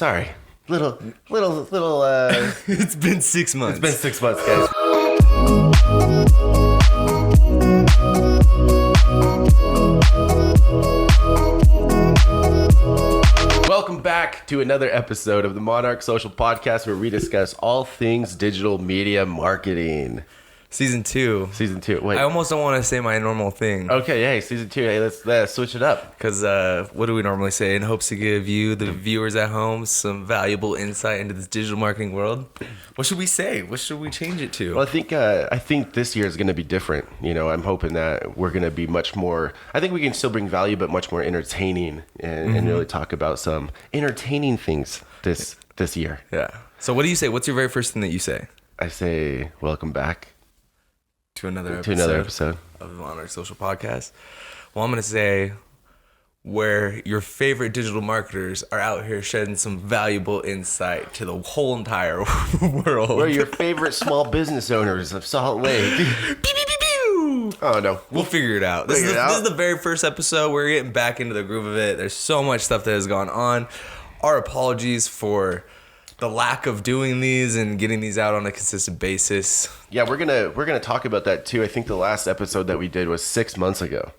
Sorry. Little. It's been 6 months. It's been 6 months, guys. Welcome back to another episode of the Monarch Social Podcast, where we discuss all things digital media marketing. Season 2. Wait. I almost don't want to say my normal thing. Okay, hey, season 2. Hey, let's switch it up. Because what do we normally say? In hopes to give you, the viewers at home, some valuable insight into this digital marketing world. What should we say? What should we change it to? Well, I think this year is going to be different. You know, I'm hoping that we're going to be much more. I think we can still bring value, but much more entertaining, and really talk about some entertaining things this year. Yeah. So what do you say? What's your very first thing that you say? I say, welcome back to another episode of the Monarch Social Podcast. Well, I'm going to say where your favorite digital marketers are out here shedding some valuable insight to the whole entire world. Where your favorite small business owners of Salt Lake. Pew, pew, pew, pew. Oh, no. We'll figure it out. This is the very first episode. We're getting back into the groove of it. There's so much stuff that has gone on. Our apologies for the lack of doing these and getting these out on a consistent basis. Yeah, we're gonna talk about that too. I think the last episode that we did was 6 months ago.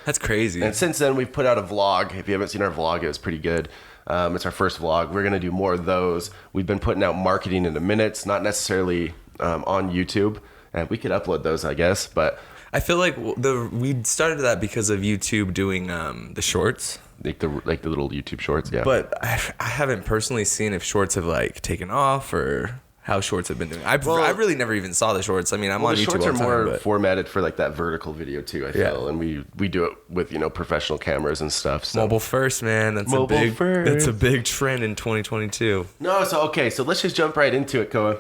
That's crazy. And since then, we've put out a vlog. If you haven't seen our vlog, it was pretty good. It's our first vlog. We're gonna do more of those. We've been putting out marketing in the minutes, not necessarily on YouTube. And we could upload those, I guess. But I feel like we started that because of YouTube doing the shorts. Like the little YouTube shorts, yeah. But I haven't personally seen if shorts have like taken off or how shorts have been doing. I really never even saw the shorts. I mean, I'm on YouTube all the time. The shorts are more formatted for like that vertical video too, I feel. And we do it with, professional cameras and stuff. So. Mobile first, man. That's a big trend in 2022. No, so let's just jump right into it, Koa.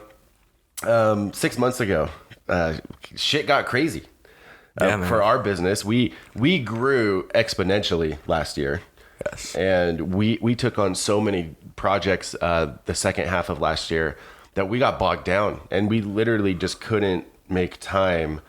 6 months ago, shit got crazy. For our business, we grew exponentially last year. Yes. And we took on so many projects the second half of last year that we got bogged down, and we literally just couldn't make time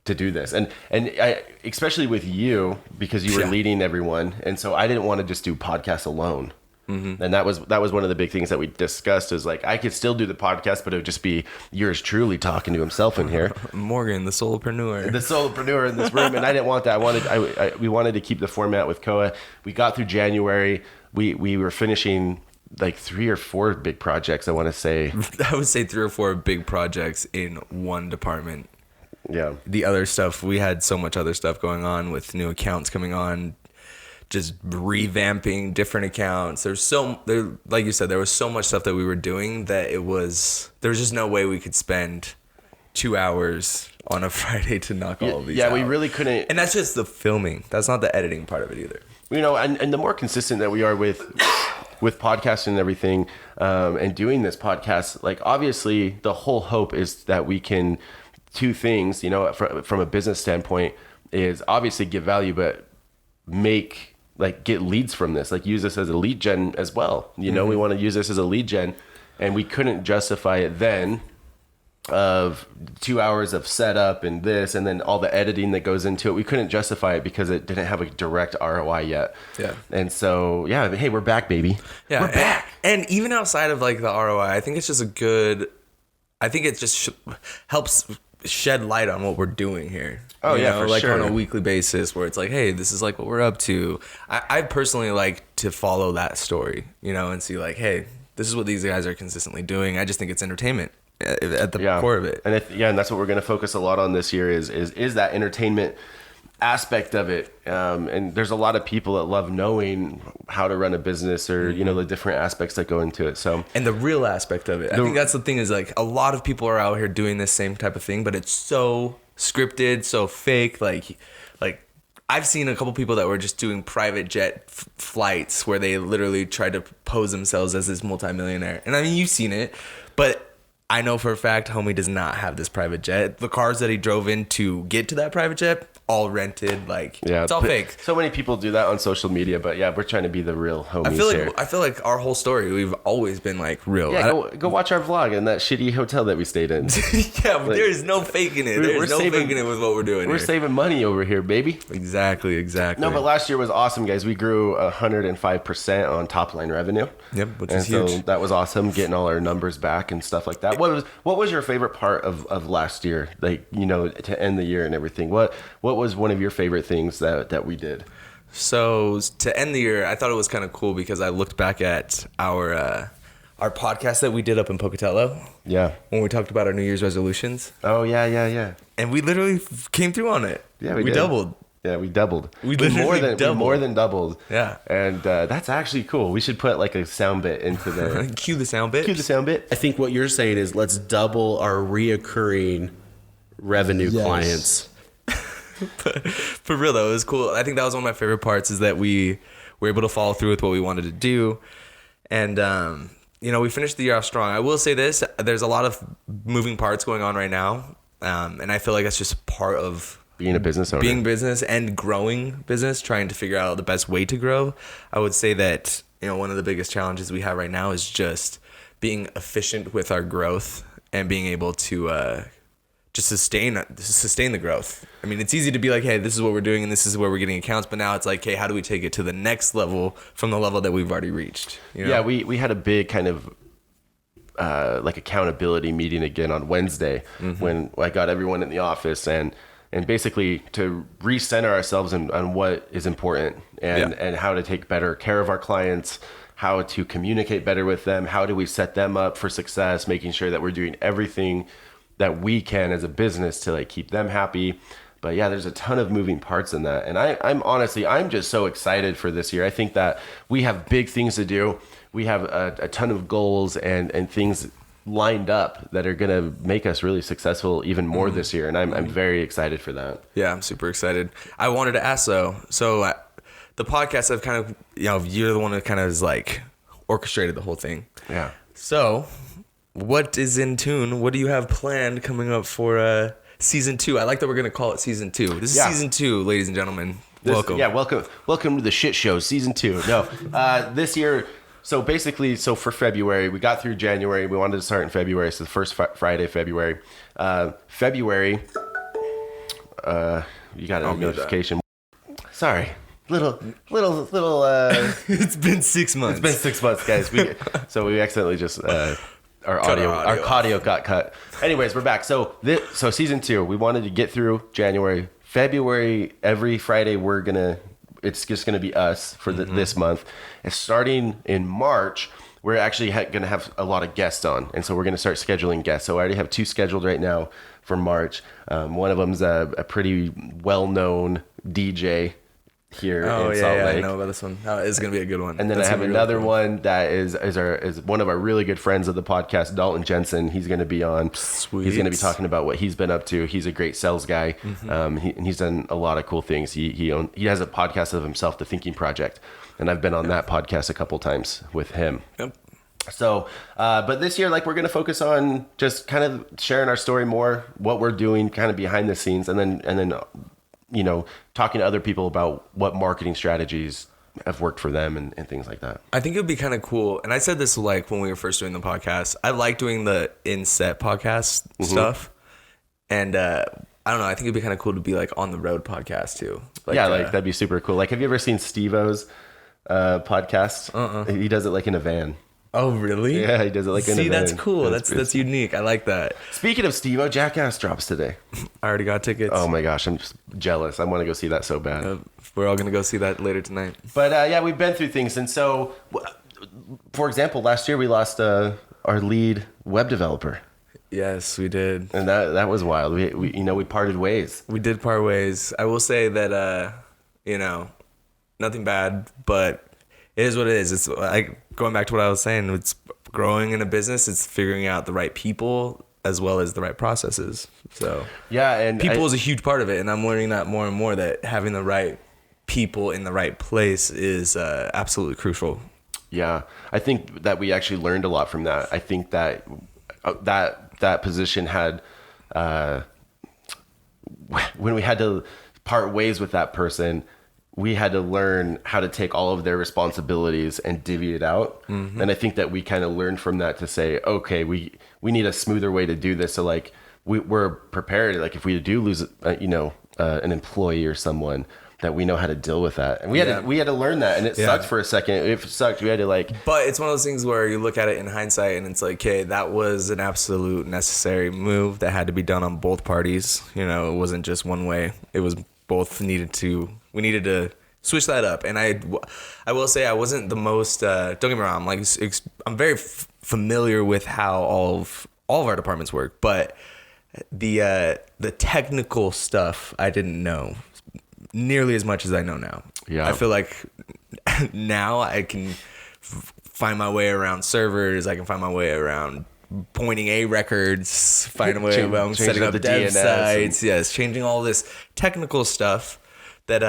to do this. And I, especially with you, because you were leading everyone, and so I didn't want to just do podcasts alone. Mm-hmm. And that was one of the big things that we discussed, is like, I could still do the podcast, but it would just be yours truly talking to himself in here. Morgan, the solopreneur in this room. And I didn't want that. We wanted to keep the format with Koa. We got through January. We were finishing like 3 or 4 big projects, I want to say. I would say 3 or 4 big projects in one department. Yeah. The other stuff, we had so much other stuff going on with new accounts coming on, just revamping different accounts. Like you said, there was so much stuff that we were doing that there was just no way we could spend 2 hours on a Friday to knock all of these out. Yeah, we really couldn't. And that's just the filming. That's not the editing part of it either. And the more consistent that we are with podcasting and everything, and doing this podcast, like, obviously the whole hope is that we can, 2 things, from a business standpoint, is obviously give value, but get leads from this, like use this as a lead gen as well. We want to use this as a lead gen, and we couldn't justify it then of 2 hours of setup and this, and then all the editing that goes into it. We couldn't justify it because it didn't have a direct ROI yet. Yeah. And so, hey, we're back, baby. Yeah. We're back. And even outside of like the ROI, I think it's just I think it just helps shed light on what we're doing here. Oh, yeah, for like sure. On a weekly basis, where it's like, hey, this is like what we're up to. I personally like to follow that story, and see like, hey, this is what these guys are consistently doing. I just think it's entertainment at the core of it. And and that's what we're going to focus a lot on this year is that entertainment aspect of it. And there's a lot of people that love knowing how to run a business, or the different aspects that go into it. So, and the real aspect of it, I think that's the thing, is like a lot of people are out here doing this same type of thing, but it's so scripted, so fake. Like I've seen a couple people that were just doing private jet flights where they literally tried to pose themselves as this multimillionaire. And I mean, you've seen it, but I know for a fact homie does not have this private jet. The cars that he drove in to get to that private jet, all rented. Like, it's all fake. So many people do that on social media, but yeah, we're trying to be the real homies here. I feel like our whole story, we've always been like real. Yeah, go watch our vlog in that shitty hotel that we stayed in. Yeah, but there is no faking it. There's no faking it with what we're doing. We're saving money over here, baby. Exactly. No, but last year was awesome, guys. We grew 105% on top line revenue. Yep, which is huge. So that was awesome, getting all our numbers back and stuff like that. What was your favorite part of last year? Like, you know, to end the year and everything. What was one of your favorite things that we did? So to end the year, I thought it was kind of cool because I looked back at our podcast that we did up in Pocatello. Yeah. When we talked about our New Year's resolutions. Oh, yeah. And we literally came through on it. Yeah, we did. Doubled. Yeah, we doubled. We literally doubled. We more than doubled. Yeah. And that's actually cool. We should put like a sound bit into there. Cue the sound bit. Cue the sound bit. I think what you're saying is let's double our reoccurring revenue clients. But for real though, it was cool. I think that was one of my favorite parts is that we were able to follow through with what we wanted to do. And, you know, we finished the year off strong. I will say this, there's a lot of moving parts going on right now. And I feel like that's just part of being a business owner. Being business and growing business, trying to figure out the best way to grow. I would say that, you know, one of the biggest challenges we have right now is just being efficient with our growth and being able to just sustain the growth. I mean, it's easy to be like, hey, this is what we're doing and this is where we're getting accounts. But now it's like, hey, how do we take it to the next level from the level that we've already reached? You know? Yeah, we had a big kind of like accountability meeting again on Wednesday when I got everyone in the office and basically to recenter ourselves on what is important and how to take better care of our clients, how to communicate better with them, how do we set them up for success, making sure that we're doing everything that we can as a business to like keep them happy. But yeah, there's a ton of moving parts in that. And I'm just so excited for this year. I think that we have big things to do. We have a ton of goals and things lined up that are going to make us really successful even more this year. And I'm very excited for that. Yeah, I'm super excited. I wanted to ask though, so the podcast I've kind of, you know, you're the one that kind of is like orchestrated the whole thing. Yeah. So what is in tune? What do you have planned coming up for season 2? I like that we're going to call it season 2. This is season 2, ladies and gentlemen. Welcome. Welcome to the shit show, season 2. No, this year. So basically, for February, we got through January. We wanted to start in February. So the first Friday, February. February, you got a notification. Sorry. Little. It's been 6 months. It's been 6 months, guys. We accidentally just our audio got cut. Anyways, we're back. So season 2, we wanted to get through January, February. Every Friday, it's just gonna be us for this month. And starting in March, we're actually gonna have a lot of guests on, and so we're gonna start scheduling guests. So I already have 2 scheduled right now for March. One of them's a pretty well-known DJ here in Salt Lake. I know about this one. Oh, it's gonna be a good one. And then I have another one that is one of our really good friends of the podcast, Dalton Jensen. He's gonna be on. Sweet. He's gonna be talking about what he's been up to. He's a great sales guy. He's done a lot of cool things. He has a podcast of himself, The Thinking Project, and I've been on that podcast a couple times with him. Yep. So, but this year, like, we're going to focus on just kind of sharing our story more, what we're doing kind of behind the scenes, and then, you know, talking to other people about what marketing strategies have worked for them and things like that. I think it would be kind of cool. And I said this like when we were first doing the podcast, I like doing the in-set podcast stuff. And, I don't know. I think it'd be kind of cool to be like on the road podcast too. Like, that'd be super cool. Like, have you ever seen Steve-O's podcast? He does it like in a van. Oh, really? Yeah, he does it like in a van. See, that's cool. That's unique. I like that. Speaking of Steve-O, Jackass drops today. I already got tickets. Oh my gosh, I'm just jealous. I want to go see that so bad. We're all going to go see that later tonight. But yeah, we've been through things. And so, for example, last year we lost our lead web developer. Yes, we did. And that was wild. We parted ways. We did part ways. I will say that, nothing bad, but it is what it is. It's like going back to what I was saying. It's growing in a business. It's figuring out the right people as well as the right processes. So yeah, and people is a huge part of it. And I'm learning that more and more, that having the right people in the right place is absolutely crucial. Yeah, I think that we actually learned a lot from that. I think that that position had, when we had to part ways with that person, we had to learn how to take all of their responsibilities and divvy it out. And I think that we kind of learned from that to say, okay, we need a smoother way to do this. So like we're prepared. Like if we do lose, an employee or someone, that we know how to deal with that. And we had to learn that, and it sucked for a second. It sucked. We had to But it's one of those things where you look at it in hindsight and it's like, okay, that was an absolute necessary move that had to be done on both parties. You know, it wasn't just one way. It was both we needed to switch that up. And I will say I wasn't the most, don't get me wrong, I'm very familiar with how all of our departments work, but the technical stuff I didn't know nearly as much as I know now. Yeah. I feel like now I can find my way around servers. I can find my way around pointing A records, find a way around setting up the dev sites. Yes, changing all this technical stuff that,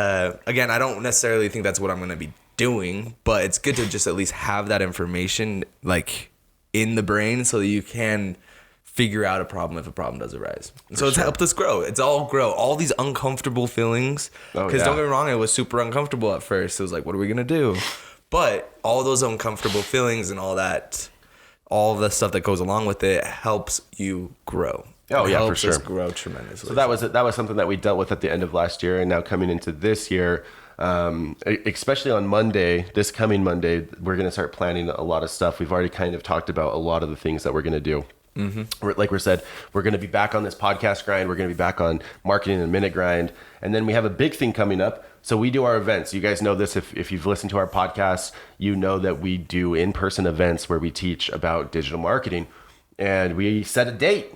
again, I don't necessarily think that's what I'm going to be doing, but it's good to just at least have that information like in the brain so that you can figure out a problem if a problem does arise. So it's helped us grow. It's all grow. All these uncomfortable feelings. Because don't get me wrong, it was super uncomfortable at first. It was like, what are we going to do? But all those uncomfortable feelings and all the stuff that goes along with it helps you grow. Oh, it yeah, for helps sure. us grow tremendously. So that was something that we dealt with at the end of last year, and now coming into this year, especially on Monday, this coming Monday, we're going to start planning a lot of stuff. We've already kind of talked about a lot of the things that we're going to do. Like we said, we're going to be back on this podcast grind. We're going to be back on marketing in a minute grind. And then we have a big thing coming up. So we do our events. You guys know this. If you've listened to our podcast, you know that we do in-person events where we teach about digital marketing. And we set a date.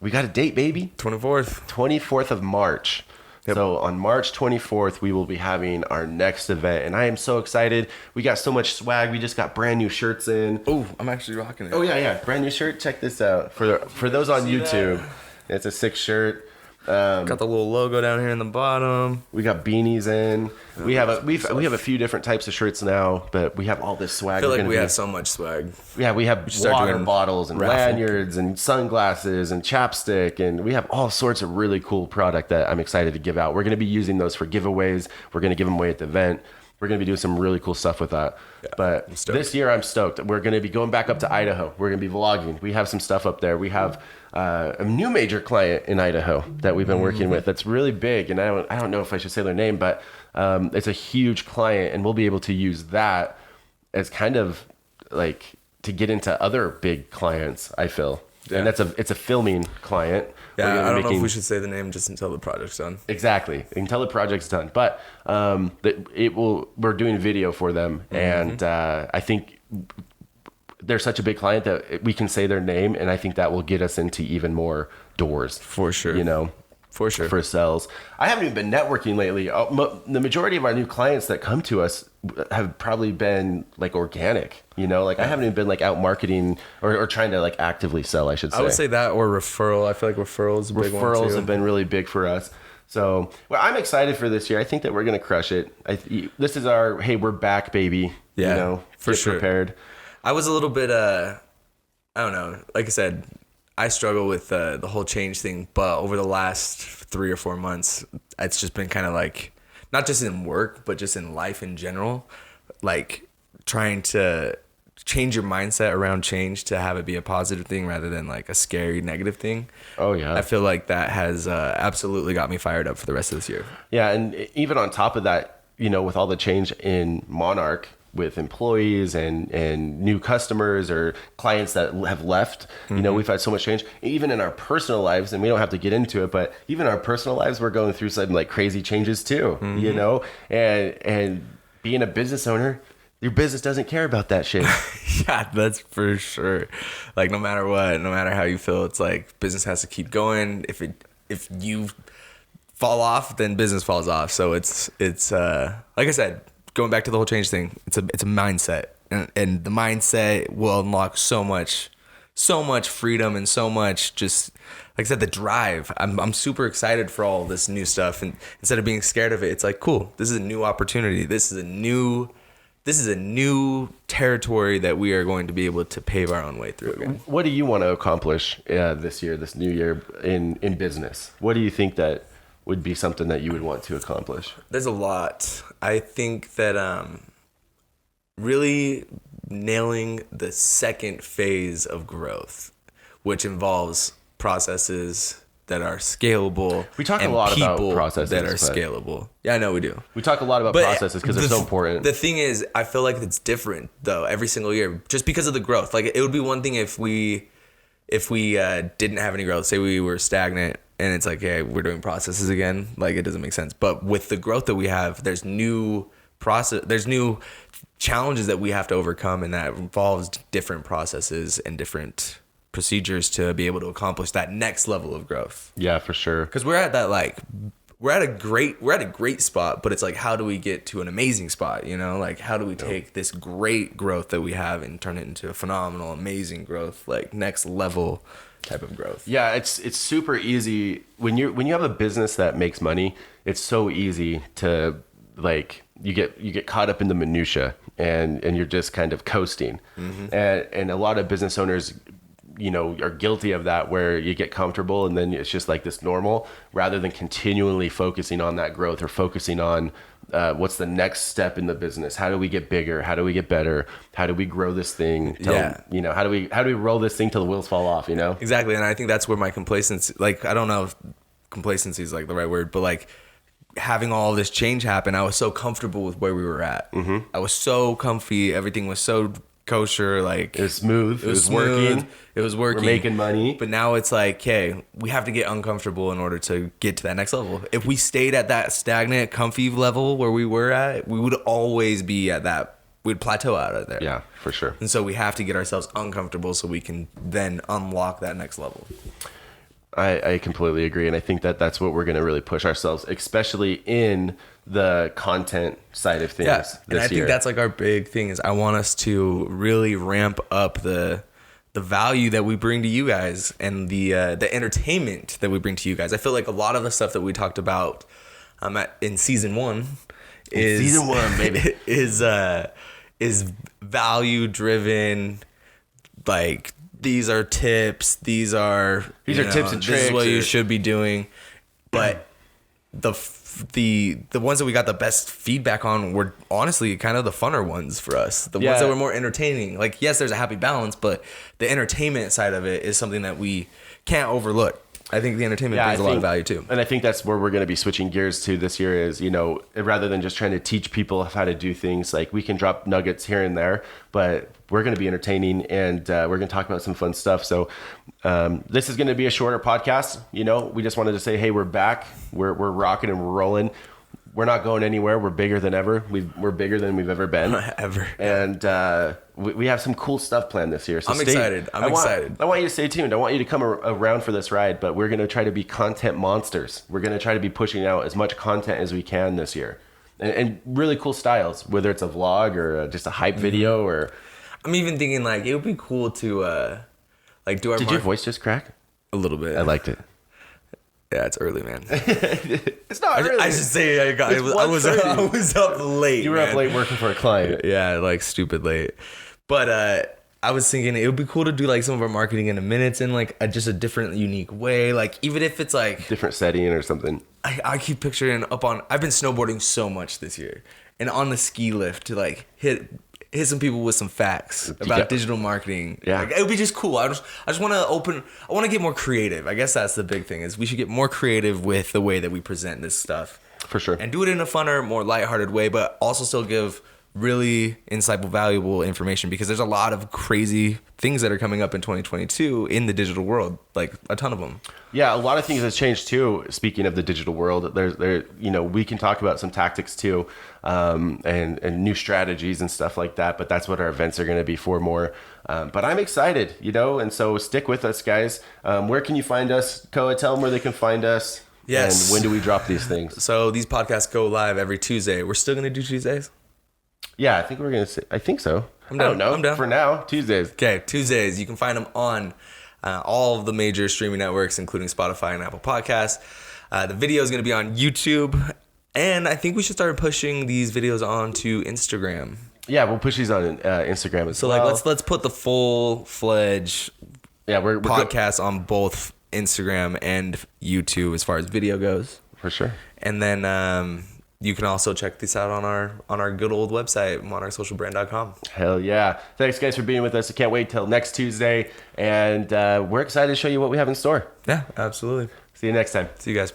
We got a date, baby. 24th of March. Yep. So on March 24th, we will be having our next event, and I am so excited. We got so much swag. We just got brand new shirts in. Oh, I'm actually rocking it. Oh yeah, brand new shirt. Check this out for those on YouTube. It's a sick shirt. Got the little logo down here in the bottom. We got beanies in. We have a few different types of shirts now, but we have all this swag. I feel like we have so much swag. Yeah, we have water bottles and lanyards and sunglasses and chapstick, and we have all sorts of really cool product that I'm excited to give out. We're going to be using those for giveaways. We're going to give them away at the event. We're going to be doing some really cool stuff with that. Yeah, but this year I'm stoked. We're going to be going back up to Idaho. We're going to be vlogging. We have some stuff up there. We have a new major client in Idaho that we've been working with that's really big. And I don't know if I should say their name, but it's a huge client, and we'll be able to use that as kind of like to get into other big clients, I feel. Yeah. And it's a filming client. Yeah, I don't know if we should say the name just until the project's done. Exactly, until the project's done. But we're doing video for them, and I think they're such a big client that we can say their name, and I think that will get us into even more doors. For sure. For sure. For sales. I haven't even been networking lately. The majority of our new clients that come to us have probably been like organic, like I haven't even been like out marketing or trying to like actively sell, I should say. I would say that or referral. I feel like referral is a big one too. Referrals have been really big for us. So I'm excited for this year. I think that we're going to crush it. This is our, hey, we're back, baby. Yeah, for sure. Prepared. I was a little bit, I don't know. Like I said, I struggle with the whole change thing, but over the last 3 or 4 months, it's just been kind of like, not just in work, but just in life in general, like trying to change your mindset around change to have it be a positive thing rather than like a scary negative thing. Oh yeah. I feel like that has absolutely got me fired up for the rest of this year. Yeah. And even on top of that, with all the change in Monarch, with employees and new customers or clients that have left, we've had so much change, even in our personal lives, and we don't have to get into it, but even our personal lives, we're going through some like crazy changes too, and being a business owner, your business doesn't care about that shit. Yeah, that's for sure. Like no matter what, no matter how you feel, it's like business has to keep going. If you fall off, then business falls off. So it's like I said, going back to the whole change thing, it's a mindset, and the mindset will unlock so much freedom and so much, just like I said, the drive. I'm super excited for all this new stuff, and instead of being scared of it, it's like, cool, this is a new opportunity. This is a new this is a new territory that we are going to be able to pave our own way through again. What do you want to accomplish this year, this new year in business? What do you think that would be something that you would want to accomplish? There's a lot. I think that really nailing the second phase of growth, which involves processes that are scalable. We talk a lot about processes that are scalable. Yeah, I know we do. We talk a lot about processes because they're so important. The thing is, I feel like it's different though every single year, just because of the growth. Like it would be one thing if we didn't have any growth. Say we were stagnant, and it's like, hey, we're doing processes again. Like it doesn't make sense. But with the growth that we have, there's new challenges that we have to overcome, and that involves different processes and different procedures to be able to accomplish that next level of growth. Yeah, for sure. Because we're at that we're at a great spot, but it's like, how do we get to an amazing spot? You know, like how do we take this great growth that we have and turn it into a phenomenal, amazing growth, like next level type of growth? Yeah, it's super easy when you have a business that makes money. It's so easy to like you get caught up in the minutia and you're just kind of coasting. Mm-hmm. And a lot of business owners, you know, are guilty of that, where you get comfortable and then it's just like this normal, rather than continually focusing on that growth or focusing on what's the next step in the business. How do we get bigger? How do we get better? How do we grow this thing? You know, how do we roll this thing till the wheels fall off, you know? Exactly. And I think that's where my complacency, like, I don't know if complacency is like the right word, but like having all this change happen, I was so comfortable with where we were at. Mm-hmm. I was so comfy. Everything was so kosher, like it was smooth. It was working. It was working. We're making money. But now it's like, okay, we have to get uncomfortable in order to get to that next level. If we stayed at that stagnant, comfy level where we were at, we would always be at that. We'd plateau out of there. Yeah, for sure. And so we have to get ourselves uncomfortable so we can then unlock that next level. I completely agree, and I think that that's what we're going to really push ourselves, especially in the content side of things. Yeah, and I think that's like our big thing is I want us to really ramp up the value that we bring to you guys and the entertainment that we bring to you guys. I feel like a lot of the stuff that we talked about in season one baby, is value driven, like. These are tips. These are tips and tricks. This is what you should be doing. But the ones that we got the best feedback on were honestly kind of the funner ones for us. The ones that were more entertaining. Like, yes, there's a happy balance, but the entertainment side of it is something that we can't overlook. I think the entertainment brings a lot of value too. And I think that's where we're going to be switching gears to this year is, you know, rather than just trying to teach people how to do things, like we can drop nuggets here and there, but we're going to be entertaining and we're going to talk about some fun stuff. So this is going to be a shorter podcast. You know, we just wanted to say, hey, we're back. We're rocking and we're rolling. We're not going anywhere. We're bigger than ever. We're bigger than we've ever been. Ever. And we have some cool stuff planned this year. So I'm excited. I want you to stay tuned. I want you to come around for this ride, but we're going to try to be content monsters. We're going to try to be pushing out as much content as we can this year. And really cool styles, whether it's a vlog or just a hype video or... I'm even thinking like it would be cool to like do our... Did your voice just crack? A little bit. I liked it. Yeah, it's early, man. It's not early. I should say I was up late. You were up late working for a client. Yeah, like stupid late. But I was thinking it would be cool to do like some of our marketing in a minute in like just a different, unique way. Like even if it's like different setting or something. I keep picturing I've been snowboarding so much this year, and on the ski lift to like hit some people with some facts about digital marketing. Yeah. Like, it would be just cool. I just want to get more creative. I guess that's the big thing is we should get more creative with the way that we present this stuff. For sure. And do it in a funner, more lighthearted way, but also still give really insightful, valuable information because there's a lot of crazy things that are coming up in 2022 in the digital world, like a ton of them. Yeah, a lot of things have changed too. Speaking of the digital world, we can talk about some tactics too, and new strategies and stuff like that. But that's what our events are going to be for more. But I'm excited, and so stick with us, guys. Where can you find us, Koa? Tell them where they can find us. Yes. And when do we drop these things? So these podcasts go live every Tuesday. We're still going to do Tuesdays? Yeah, I think we're going to say, I think so. I'm down. I don't know. I'm down. For now, Tuesdays. Okay, Tuesdays. You can find them on all of the major streaming networks, including Spotify and Apple Podcasts. The video is going to be on YouTube. And I think we should start pushing these videos onto Instagram. Yeah, we'll push these on Instagram as So well. like let's put the full-fledged we're podcast on both Instagram and YouTube as far as video goes. for sure. And then you can also check this out on our good old website, monarchsocialbrand.com. Hell yeah. Thanks, guys, for being with us. I can't wait till next Tuesday. And we're excited to show you what we have in store. Yeah, absolutely. See you next time. See you guys.